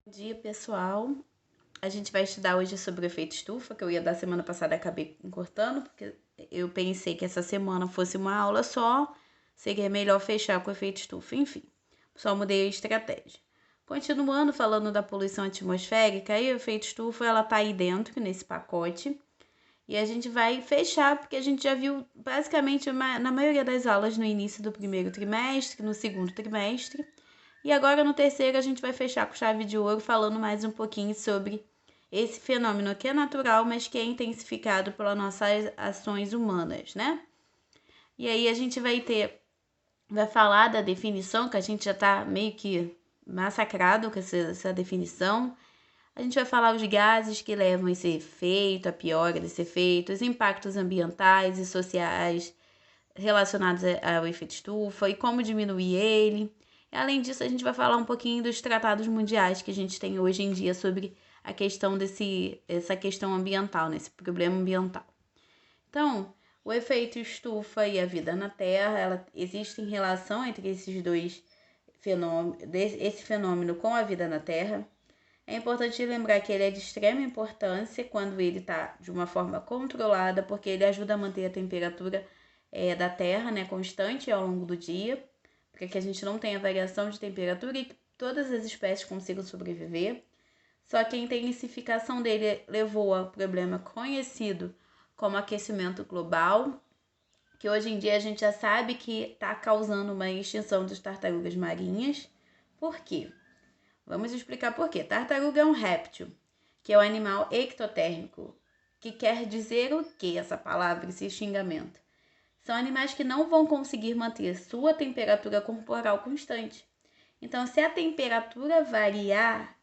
Bom dia, pessoal. A gente vai estudar hoje sobre o efeito estufa, que eu ia dar semana passada e acabei cortando, porque eu pensei que essa semana fosse uma aula só, seria melhor fechar com o efeito estufa. Enfim, só mudei a estratégia. Continuando falando da poluição atmosférica, aí o efeito estufa, ela tá aí dentro, nesse pacote, e a gente vai fechar, porque a gente já viu basicamente na maioria das aulas no início do primeiro trimestre, no segundo trimestre, e agora no terceiro a gente vai fechar com chave de ouro falando mais um pouquinho sobre esse fenômeno que é natural, mas que é intensificado pelas nossas ações humanas, né? E aí a gente vai falar da definição, que a gente já tá meio que massacrado com essa definição. A gente vai falar os gases que levam esse efeito, a piora desse efeito, os impactos ambientais e sociais relacionados ao efeito estufa e como diminuir ele. Além disso, a gente vai falar um pouquinho dos tratados mundiais que a gente tem hoje em dia sobre a questão essa questão ambiental, esse problema ambiental. Então, o efeito estufa e a vida na Terra, existe relação entre esses dois fenômenos, esse fenômeno com a vida na Terra. É importante lembrar que ele é de extrema importância quando ele está de uma forma controlada, porque ele ajuda a manter a temperatura da Terra, né, constante ao longo do dia, para que a gente não tenha variação de temperatura e que todas as espécies consigam sobreviver. Só que a intensificação dele levou ao problema conhecido como aquecimento global, que hoje em dia a gente já sabe que está causando uma extinção das tartarugas marinhas. Por quê? Vamos explicar por quê. Tartaruga é um réptil, que é um animal ectotérmico, que quer dizer o que essa palavra, esse xingamento? São animais que não vão conseguir manter sua temperatura corporal constante. Então, se a temperatura variar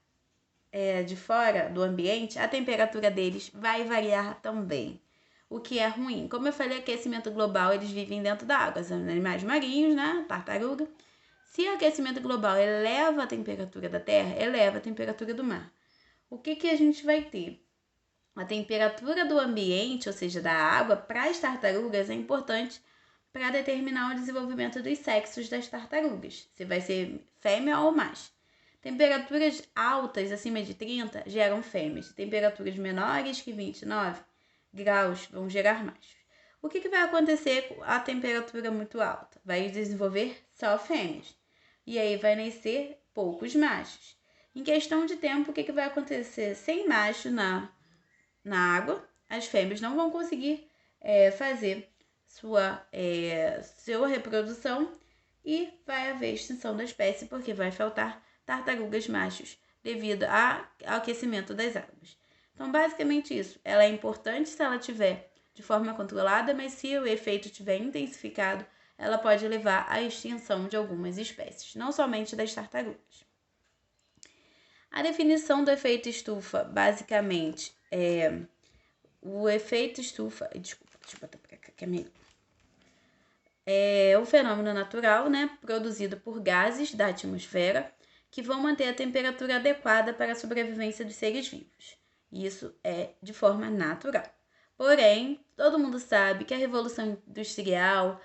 de fora do ambiente, a temperatura deles vai variar também, o que é ruim. Como eu falei, aquecimento global, eles vivem dentro da água, são animais marinhos, né? Tartaruga. Se o aquecimento global eleva a temperatura da Terra, eleva a temperatura do mar. O que a gente vai ter? A temperatura do ambiente, ou seja, da água, para as tartarugas é importante para determinar o desenvolvimento dos sexos das tartarugas, se vai ser fêmea ou macho. Temperaturas altas, acima de 30, geram fêmeas. Temperaturas menores que 29 graus vão gerar machos. O que vai acontecer com a temperatura muito alta? Vai desenvolver só fêmeas. E aí vai nascer poucos machos. Em questão de tempo, o que vai acontecer? Sem macho na água, as fêmeas não vão conseguir fazer sua reprodução e vai haver extinção da espécie porque vai faltar tartarugas machos devido ao aquecimento das águas. Então, basicamente isso. Ela é importante se ela tiver de forma controlada, mas se o efeito estiver intensificado, ela pode levar à extinção de algumas espécies, não somente das tartarugas. A definição do efeito estufa, basicamente, o efeito estufa... Desculpa, deixa eu botar pra cá, que é meio... É um fenômeno natural, né, produzido por gases da atmosfera que vão manter a temperatura adequada para a sobrevivência dos seres vivos. Isso é de forma natural. Porém, todo mundo sabe que a Revolução Industrial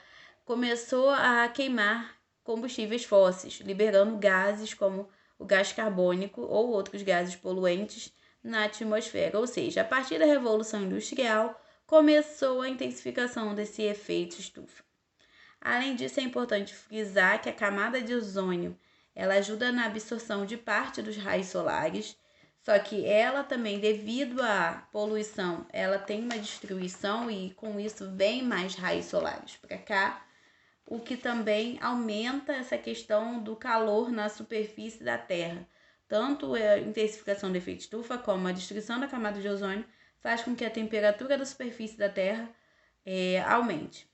começou a queimar combustíveis fósseis, liberando gases como o gás carbônico ou outros gases poluentes na atmosfera. Ou seja, a partir da Revolução Industrial, começou a intensificação desse efeito estufa. Além disso, é importante frisar que a camada de ozônio ela ajuda na absorção de parte dos raios solares, só que ela também, devido à poluição, ela tem uma destruição e com isso vem mais raios solares para cá, o que também aumenta essa questão do calor na superfície da Terra. Tanto a intensificação do efeito estufa como a destruição da camada de ozônio faz com que a temperatura da superfície da Terra aumente.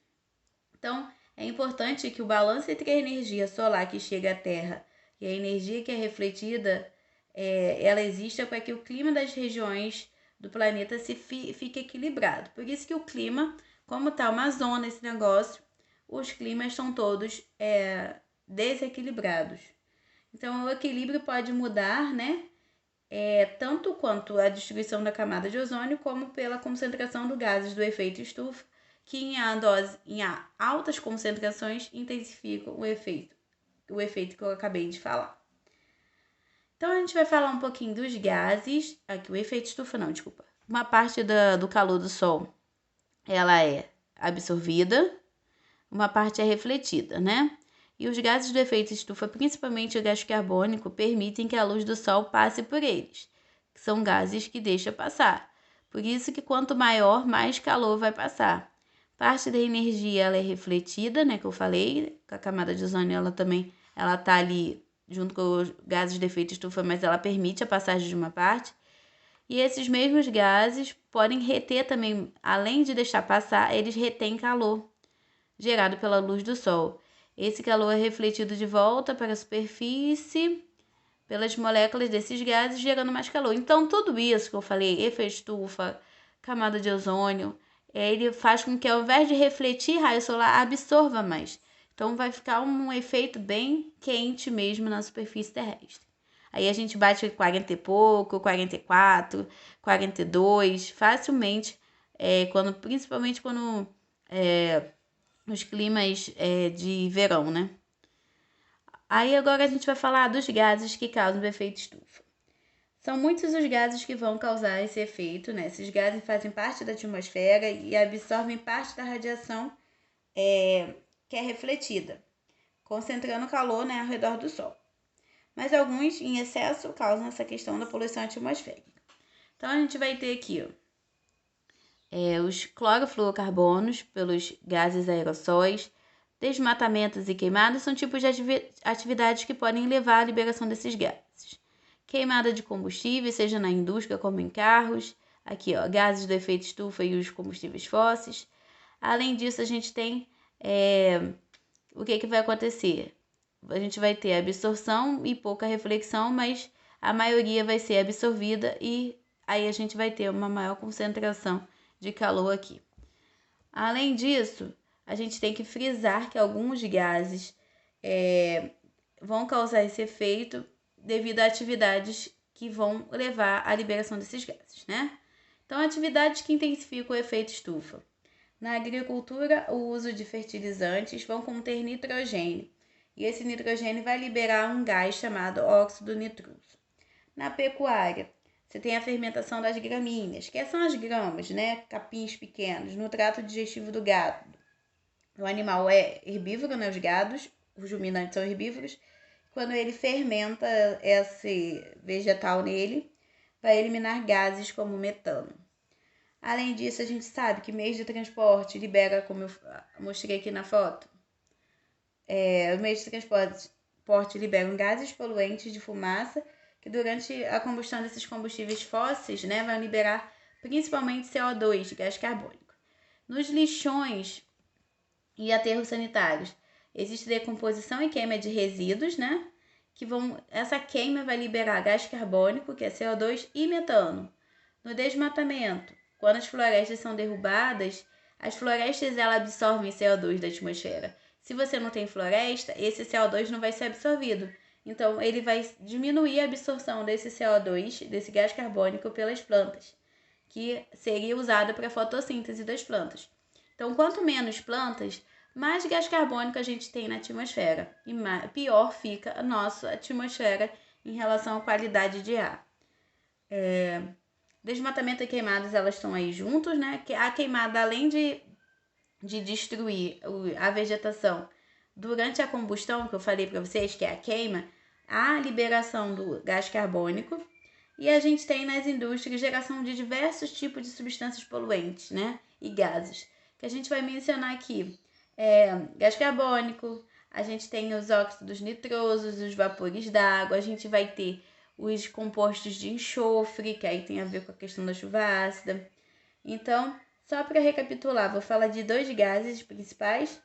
Então, é importante que o balanço entre a energia solar que chega à Terra e a energia que é refletida, ela exista para que o clima das regiões do planeta fique equilibrado. Por isso que o clima, como está uma zona esse negócio, os climas são todos desequilibrados. Então, o equilíbrio pode mudar, né? Tanto quanto a destruição da camada de ozônio, como pela concentração dos gases do efeito estufa, que em altas concentrações intensificam o efeito que eu acabei de falar. Então, a gente vai falar um pouquinho dos gases. Aqui, o efeito estufa, não, desculpa. Uma parte do calor do Sol, ela é absorvida, uma parte é refletida, né? E os gases do efeito estufa, principalmente o gás carbônico, permitem que a luz do Sol passe por eles, que são gases que deixa passar. Por isso que quanto maior, mais calor vai passar. Parte da energia ela é refletida, né, que eu falei, a camada de ozônio ela tá ali junto com os gases de efeito estufa, mas ela permite a passagem de uma parte. E esses mesmos gases podem reter também, além de deixar passar, eles retêm calor gerado pela luz do Sol. Esse calor é refletido de volta para a superfície pelas moléculas desses gases, gerando mais calor. Então, tudo isso que eu falei, efeito estufa, camada de ozônio, ele faz com que, ao invés de refletir raio solar, absorva mais. Então, vai ficar um efeito bem quente mesmo na superfície terrestre. Aí a gente bate 40 e pouco, 44, 42, facilmente, principalmente quando nos climas de verão, né? Aí agora a gente vai falar dos gases que causam o efeito estufa. São muitos os gases que vão causar esse efeito, né? Esses gases fazem parte da atmosfera e absorvem parte da radiação que é refletida, concentrando calor, né, ao redor do Sol. Mas alguns, em excesso, causam essa questão da poluição atmosférica. Então, a gente vai ter aqui os clorofluorcarbonos, pelos gases aerossóis, desmatamentos e queimadas são tipos de atividades que podem levar à liberação desses gases. Queimada de combustíveis, seja na indústria como em carros. Aqui, gases do efeito estufa e os combustíveis fósseis. Além disso, a gente tem o que vai acontecer? A gente vai ter absorção e pouca reflexão, mas a maioria vai ser absorvida e aí a gente vai ter uma maior concentração de calor aqui. Além disso, a gente tem que frisar que alguns gases vão causar esse efeito devido a atividades que vão levar à liberação desses gases, né? Então, atividades que intensificam o efeito estufa. Na agricultura, o uso de fertilizantes vão conter nitrogênio, e esse nitrogênio vai liberar um gás chamado óxido nitroso. Na pecuária, você tem a fermentação das gramíneas, que são as gramas, né? Capins pequenos, no trato digestivo do gado. O animal é herbívoro, né? Os gados, os ruminantes são herbívoros. Quando ele fermenta esse vegetal nele, vai eliminar gases como metano. Além disso, a gente sabe que meios de transporte libera, como eu mostrei aqui na foto, os meios de transporte liberam gases poluentes de fumaça que durante a combustão desses combustíveis fósseis, né, vão liberar principalmente CO2, gás carbônico. Nos lixões e aterros sanitários, existe decomposição e queima de resíduos, né, essa queima vai liberar gás carbônico, que é CO2, e metano. No desmatamento, quando as florestas são derrubadas, as florestas elas absorvem CO2 da atmosfera. Se você não tem floresta, esse CO2 não vai ser absorvido. Então, ele vai diminuir a absorção desse CO2, desse gás carbônico, pelas plantas, que seria usado para a fotossíntese das plantas. Então, quanto menos plantas, mais gás carbônico a gente tem na atmosfera e pior fica a nossa atmosfera em relação à qualidade de ar. Desmatamento e queimadas, elas estão aí juntos, né? A queimada, além de destruir a vegetação durante a combustão, que eu falei para vocês, que é a queima, a liberação do gás carbônico, e a gente tem nas indústrias geração de diversos tipos de substâncias poluentes, né? E gases, que a gente vai mencionar aqui. Gás carbônico, a gente tem os óxidos nitrosos, os vapores d'água, a gente vai ter os compostos de enxofre, que aí tem a ver com a questão da chuva ácida. Então, só para recapitular, vou falar de 2 gases principais.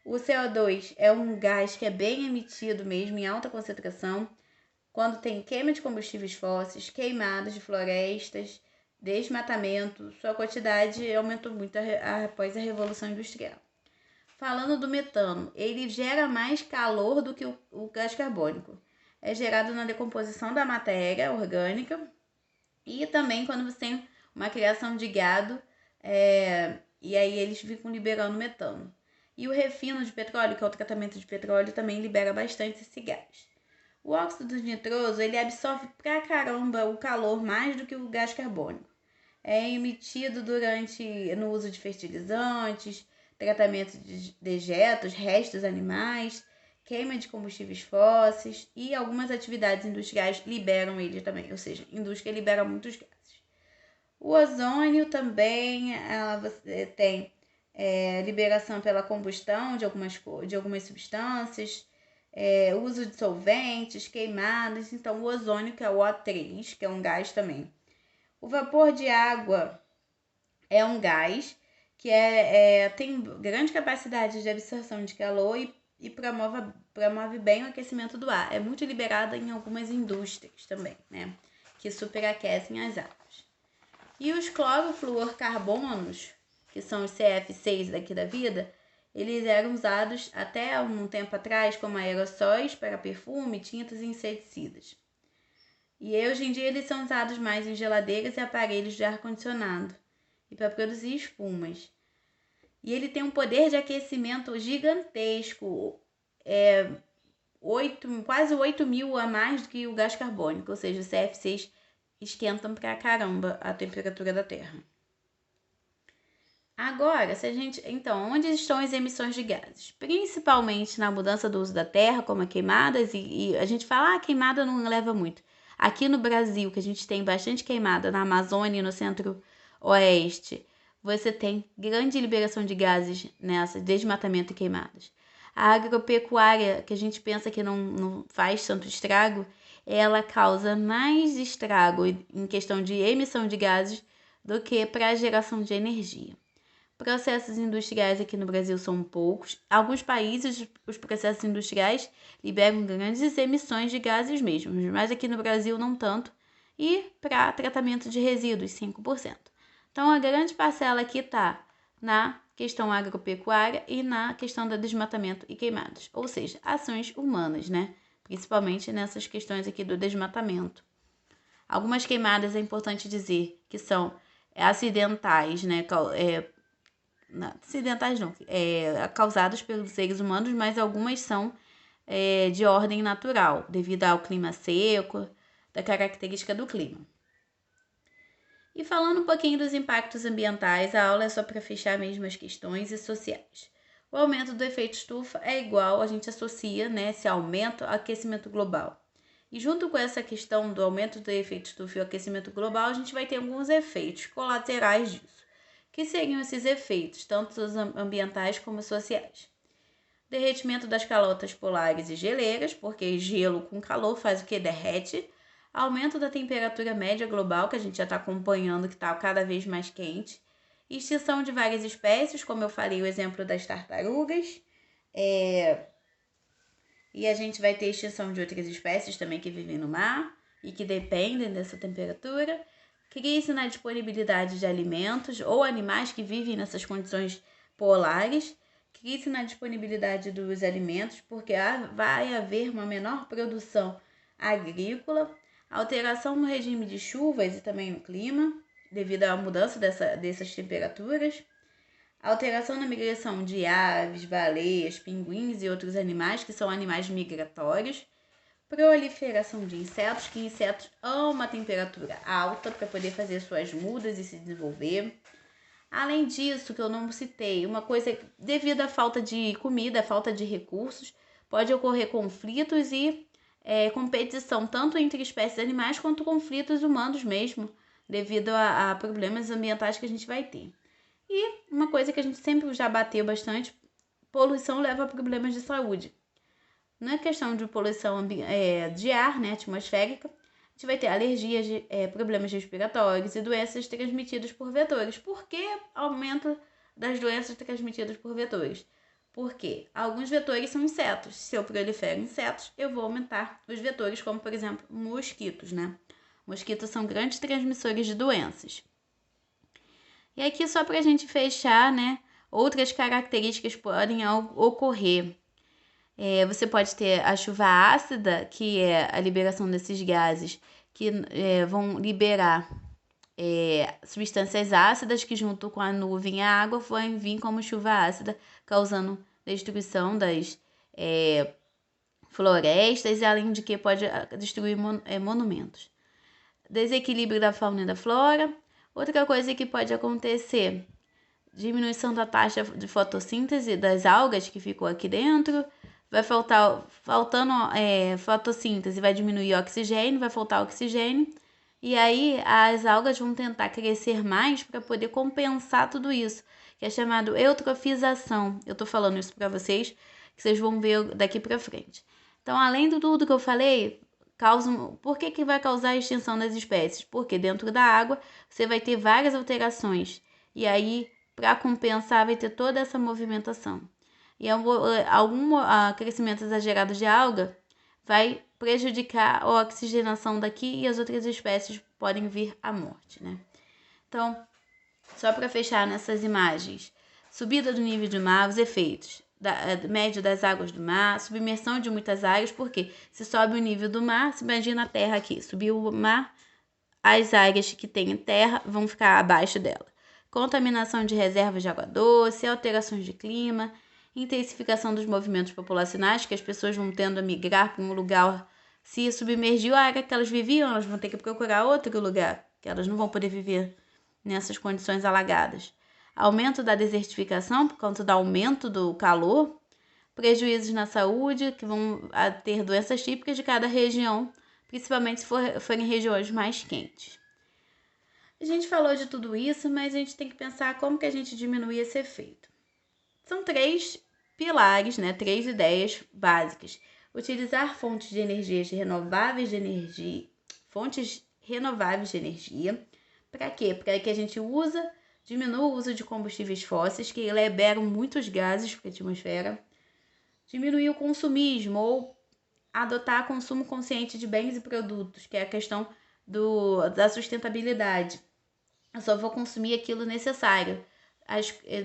O CO2 é um gás que é bem emitido mesmo, em alta concentração, quando tem queima de combustíveis fósseis, queimadas de florestas, desmatamento. Sua quantidade aumentou muito após a Revolução Industrial. Falando do metano, ele gera mais calor do que o gás carbônico. É gerado na decomposição da matéria orgânica e também quando você tem uma criação de gado, e aí eles ficam liberando metano. E o refino de petróleo, que é o tratamento de petróleo, também libera bastante esse gás. O óxido nitroso, ele absorve pra caramba o calor mais do que o gás carbônico. É emitido no uso de fertilizantes, tratamento de dejetos, restos animais, queima de combustíveis fósseis e algumas atividades industriais liberam ele também, ou seja, a indústria libera muitos gases. O ozônio também, você tem liberação pela combustão de algumas substâncias, uso de solventes, queimadas. Então, o ozônio, que é o O3, que é um gás também. O vapor de água é um gás que tem grande capacidade de absorção de calor e promove bem o aquecimento do ar. É muito liberado em algumas indústrias também, né? Que superaquecem as águas. E os clorofluorcarbonos, que são os CF6 daqui da vida, eles eram usados até um tempo atrás como aerossóis para perfume, tintas e inseticidas. E hoje em dia eles são usados mais em geladeiras e aparelhos de ar-condicionado e para produzir espumas. E ele tem um poder de aquecimento gigantesco, quase 8.000 a mais do que o gás carbônico, ou seja, o CF6 esquentam pra caramba a temperatura da Terra. Agora, então, onde estão as emissões de gases? Principalmente na mudança do uso da terra, como as queimadas, e a gente fala, queimada não leva muito. Aqui no Brasil, que a gente tem bastante queimada, na Amazônia e no centro-oeste, você tem grande liberação de gases nessa, desmatamento e queimadas. A agropecuária, que a gente pensa que não faz tanto estrago, ela causa mais estrago em questão de emissão de gases do que para a geração de energia. Processos industriais aqui no Brasil são poucos. Alguns países, os processos industriais liberam grandes emissões de gases mesmo, mas aqui no Brasil não tanto. E para tratamento de resíduos, 5%. Então, a grande parcela aqui está na questão agropecuária e na questão do desmatamento e queimadas, ou seja, ações humanas, né? Principalmente nessas questões aqui do desmatamento. Algumas queimadas é importante dizer que são acidentais, né? Acidentais não, causadas pelos seres humanos, mas algumas são de ordem natural, devido ao clima seco, da característica do clima. E falando um pouquinho dos impactos ambientais, a aula é só para fechar mesmo as questões e sociais. O aumento do efeito estufa é igual, a gente associa, né, esse aumento ao aquecimento global. E junto com essa questão do aumento do efeito estufa e o aquecimento global, a gente vai ter alguns efeitos colaterais disso. Que seriam esses efeitos, tanto os ambientais como sociais? Derretimento das calotas polares e geleiras, porque gelo com calor faz o que? Derrete. Aumento da temperatura média global, que a gente já está acompanhando, que está cada vez mais quente. Extinção de várias espécies, como eu falei, o exemplo das tartarugas. E a gente vai ter extinção de outras espécies também que vivem no mar e que dependem dessa temperatura. Crise na disponibilidade de alimentos ou animais que vivem nessas condições polares. Crise na disponibilidade dos alimentos, porque vai haver uma menor produção agrícola. Alteração no regime de chuvas e também no clima, devido à mudança dessas temperaturas. Alteração na migração de aves, baleias, pinguins e outros animais, que são animais migratórios. Proliferação de insetos, que insetos amam a temperatura alta para poder fazer suas mudas e se desenvolver. Além disso, que eu não citei, uma coisa devido à falta de comida, à falta de recursos, pode ocorrer conflitos e competição tanto entre espécies animais quanto conflitos humanos mesmo, devido a problemas ambientais que a gente vai ter. E uma coisa que a gente sempre já bateu bastante, poluição leva a problemas de saúde. Na questão de poluição de ar, né, atmosférica, a gente vai ter alergias, problemas respiratórios e doenças transmitidas por vetores. Por que aumento das doenças transmitidas por vetores? Porque alguns vetores são insetos. Se eu prolifero insetos, eu vou aumentar os vetores, como, por exemplo, mosquitos, né? Mosquitos são grandes transmissores de doenças. E aqui, só para a gente fechar, né? Outras características podem ocorrer. Você pode ter a chuva ácida, que é a liberação desses gases que vão liberar substâncias ácidas que junto com a nuvem e a água vão vir como chuva ácida, causando destruição das florestas, e além de que pode destruir monumentos. Desequilíbrio da fauna e da flora. Outra coisa que pode acontecer, diminuição da taxa de fotossíntese das algas que ficou aqui dentro. Vai faltando fotossíntese, vai diminuir o oxigênio, vai faltar oxigênio. E aí as algas vão tentar crescer mais para poder compensar tudo isso, que é chamado eutrofização. Eu tô falando isso para vocês, que vocês vão ver daqui para frente. Então, além de tudo que eu falei, por que vai causar a extinção das espécies? Porque dentro da água você vai ter várias alterações. E aí, para compensar, vai ter toda essa movimentação. E algum crescimento exagerado de alga vai prejudicar a oxigenação daqui e as outras espécies podem vir à morte, né? Então, só para fechar nessas imagens, subida do nível do mar, os efeitos médio das águas do mar, submersão de muitas áreas, porque se sobe o nível do mar, se imagina a terra aqui, subiu o mar, as áreas que têm terra vão ficar abaixo dela. Contaminação de reservas de água doce, alterações de clima, intensificação dos movimentos populacionais, que as pessoas vão tendo a migrar para um lugar. Se submergiu a área que elas viviam, elas vão ter que procurar outro lugar, que elas não vão poder viver nessas condições alagadas. Aumento da desertificação por conta do aumento do calor, prejuízos na saúde, que vão ter doenças típicas de cada região, principalmente se forem regiões mais quentes. A gente falou de tudo isso, mas a gente tem que pensar como que a gente diminui esse efeito. São 3 pilares, né? 3 ideias básicas. Utilizar fontes renováveis de energia. Para quê? Para que a gente diminua o uso de combustíveis fósseis, que liberam muitos gases para a atmosfera. Diminuir o consumismo ou adotar consumo consciente de bens e produtos, que é a questão da sustentabilidade. Eu só vou consumir aquilo necessário.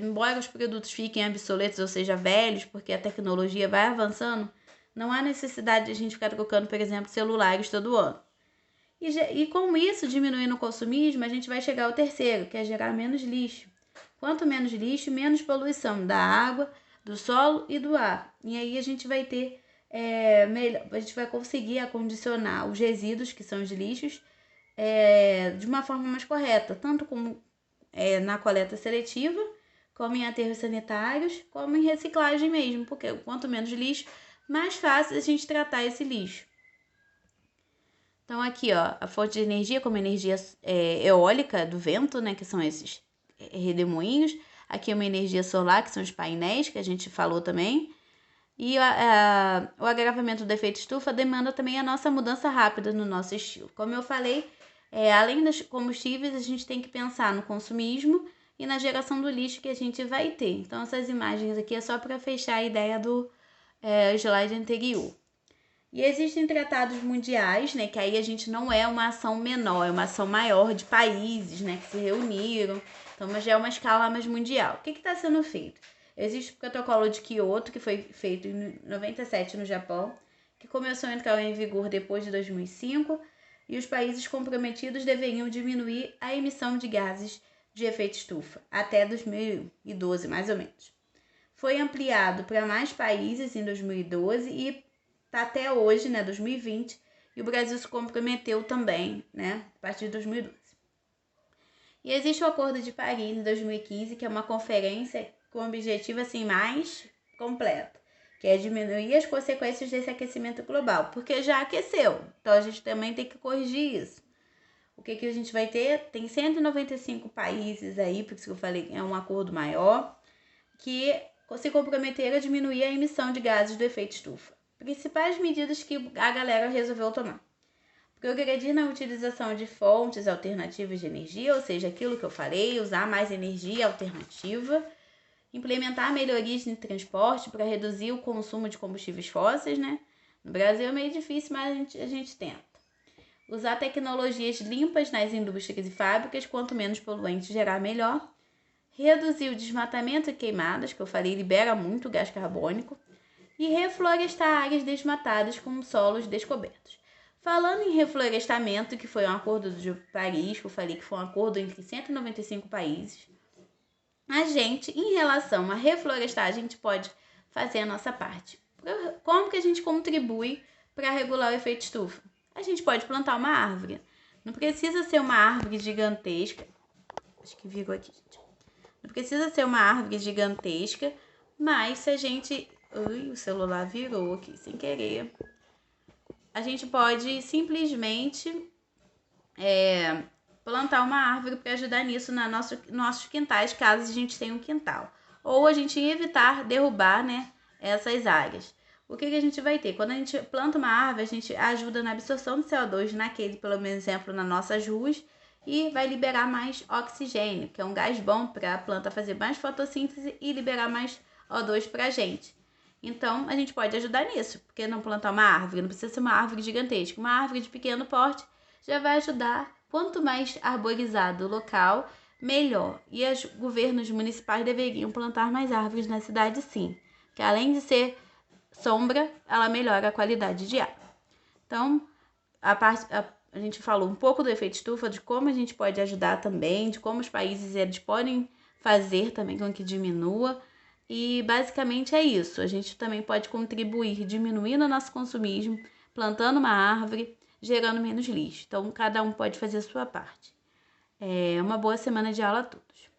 Embora os produtos fiquem obsoletos, ou seja, velhos, porque a tecnologia vai avançando, não há necessidade de a gente ficar trocando, por exemplo, celulares todo ano. E com isso, diminuindo o consumismo, a gente vai chegar ao terceiro, que é gerar menos lixo. Quanto menos lixo, menos poluição da água, do solo e do ar. E aí a gente vai ter, a gente vai conseguir acondicionar os resíduos, que são os lixos, de uma forma mais correta, tanto como na coleta seletiva, como em aterros sanitários, como em reciclagem mesmo, porque quanto menos lixo, mais fácil a gente tratar esse lixo. Então aqui, ó, a fonte de energia como energia eólica do vento, né, que são esses redemoinhos. Aqui é uma energia solar, que são os painéis, que a gente falou também. E o agravamento do efeito estufa demanda também a nossa mudança rápida no nosso estilo. Como eu falei, além dos combustíveis, a gente tem que pensar no consumismo e na geração do lixo que a gente vai ter. Então, essas imagens aqui é só para fechar a ideia do slide anterior. E existem tratados mundiais, né, que aí a gente não é uma ação menor, é uma ação maior de países, né, que se reuniram. Então, já é uma escala mais mundial. O que está sendo feito? Existe o protocolo de Kyoto, que foi feito em 97 no Japão, que começou a entrar em vigor depois de 2005, e os países comprometidos deveriam diminuir a emissão de gases de efeito estufa até 2012, mais ou menos. Foi ampliado para mais países em 2012 e está até hoje, né, 2020, e o Brasil se comprometeu também, né, a partir de 2012. E existe o Acordo de Paris em 2015, que é uma conferência com o objetivo assim mais completo, que é diminuir as consequências desse aquecimento global, porque já aqueceu, então a gente também tem que corrigir isso. O que a gente vai ter? Tem 195 países aí, por isso que eu falei que é um acordo maior, que se comprometeram a diminuir a emissão de gases do efeito estufa. Principais medidas que a galera resolveu tomar: progredir na utilização de fontes alternativas de energia, ou seja, aquilo que eu falei, usar mais energia alternativa, implementar melhorias no transporte para reduzir o consumo de combustíveis fósseis, né? No Brasil é meio difícil, mas a gente tenta. Usar tecnologias limpas nas indústrias e fábricas, quanto menos poluentes gerar, melhor. Reduzir o desmatamento e queimadas, que eu falei, libera muito gás carbônico. E reflorestar áreas desmatadas com solos descobertos. Falando em reflorestamento, que foi um acordo de Paris, que eu falei que foi um acordo entre 195 países, a gente, em relação a reflorestar, a gente pode fazer a nossa parte. Como que a gente contribui para regular o efeito estufa? A gente pode plantar uma árvore. Não precisa ser uma árvore gigantesca. Acho que virou aqui, gente. Não precisa ser uma árvore gigantesca, mas se a gente... Ui, o celular virou aqui sem querer. A gente pode simplesmente plantar uma árvore para ajudar nisso nos nossos quintais, caso a gente tenha um quintal. Ou a gente evitar derrubar, né, essas áreas. O que a gente vai ter? Quando a gente planta uma árvore, a gente ajuda na absorção de CO2 naquele, pelo exemplo, nas nossas ruas, e vai liberar mais oxigênio, que é um gás bom para a planta fazer mais fotossíntese e liberar mais O2 para a gente. Então, a gente pode ajudar nisso, porque não plantar uma árvore, não precisa ser uma árvore gigantesca. Uma árvore de pequeno porte já vai ajudar. Quanto mais arborizado o local, melhor. E os governos municipais deveriam plantar mais árvores na cidade, sim, que além de ser sombra, ela melhora a qualidade de ar. Então, a gente falou um pouco do efeito estufa, de como a gente pode ajudar também, de como os países eles podem fazer também com que diminua. E basicamente é isso. A gente também pode contribuir diminuindo o nosso consumismo, plantando uma árvore, gerando menos lixo. Então, cada um pode fazer a sua parte. Uma boa semana de aula a todos.